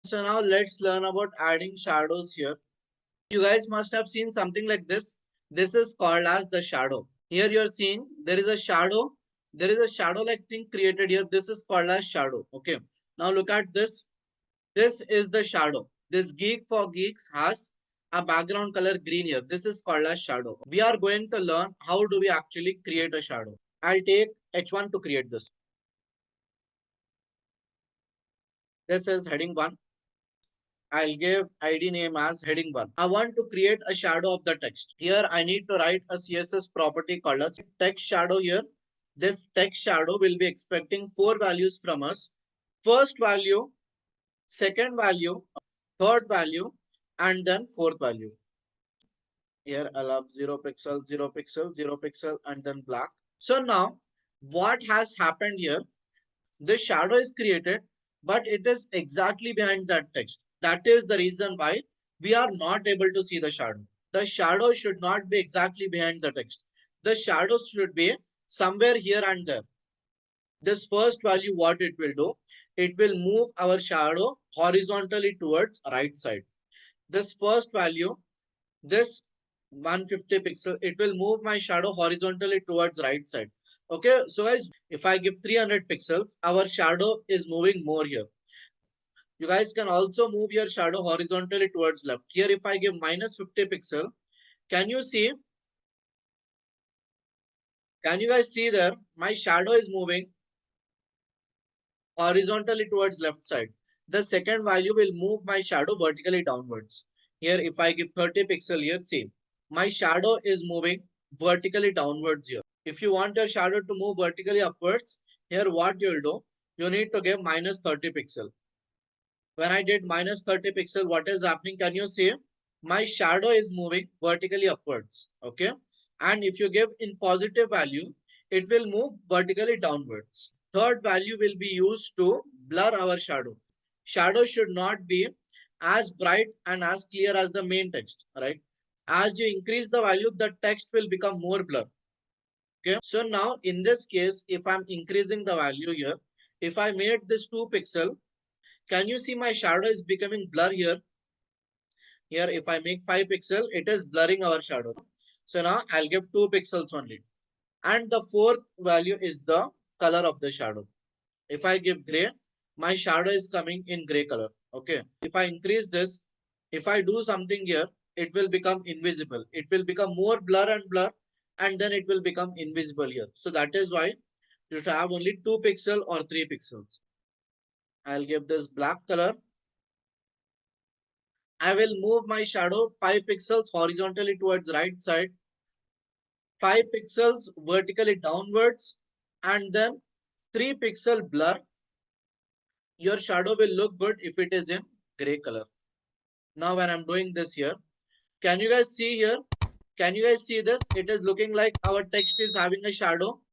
So now let's learn about adding shadows here. You guys must have seen something like this. This is called as the shadow. Here you're seeing there is a shadow. There is a shadow like thing created here. This is called as shadow. Okay. Now look at this. This is the shadow. This Geek for Geeks has a background color green here. This is called as shadow. We are going to learn how do we actually create a shadow. I'll take H1 to create this. This is heading 1. I'll give ID name as heading 1. I want to create a shadow of the text. Here I need to write a CSS property called as text shadow here. This text shadow will be expecting 4 values from us. First value, second value, third value, and then fourth value. Here I'll have 0 pixel, 0 pixel, 0 pixel, and then black. So now what has happened here? The shadow is created, but it is exactly behind that text. That is the reason why we are not able to see the shadow. The shadow should not be exactly behind the text. The shadow should be somewhere here and there. This first value, what it will do, it will move our shadow horizontally towards right side. This first value, this 150 pixel, it will move my shadow horizontally towards right side. Okay, so guys, if I give 300 pixels, our shadow is moving more here. You guys can also move your shadow horizontally towards left. Here, if I give minus 50 pixel, can you see? Can you guys see there? My shadow is moving horizontally towards left side. The second value will move my shadow vertically downwards. Here, if I give 30 pixel here, see, my shadow is moving vertically downwards here. If you want your shadow to move vertically upwards, here what you'll do, you need to give minus 30 pixel. When I did minus 30 pixel, what is happening? Can you see? My shadow is moving vertically upwards. Okay. And if you give in positive value, it will move vertically downwards. Third value will be used to blur our shadow. Shadow should not be as bright and as clear as the main text, right? As you increase the value, the text will become more blur. Okay. So now in this case, if I'm increasing the value here, if I made this 2 pixel, can you see my shadow is becoming blur here? Here, if I make 5 pixel, it is blurring our shadow. So now I'll give 2 pixels only. And the fourth value is the color of the shadow. If I give gray, my shadow is coming in gray color. Okay. If I increase this, if I do something here, it will become invisible. It will become more blur and blur, and then it will become invisible here. So that is why you should have only 2 pixel or 3 pixels. I'll give this black color. I will move my shadow 5 pixels horizontally towards right side, 5 pixels vertically downwards, and then 3 pixel blur. Your shadow will look good if it is in gray color. Now when I'm doing this here, can you guys see here? Can you guys see this? It is looking like our text is having a shadow.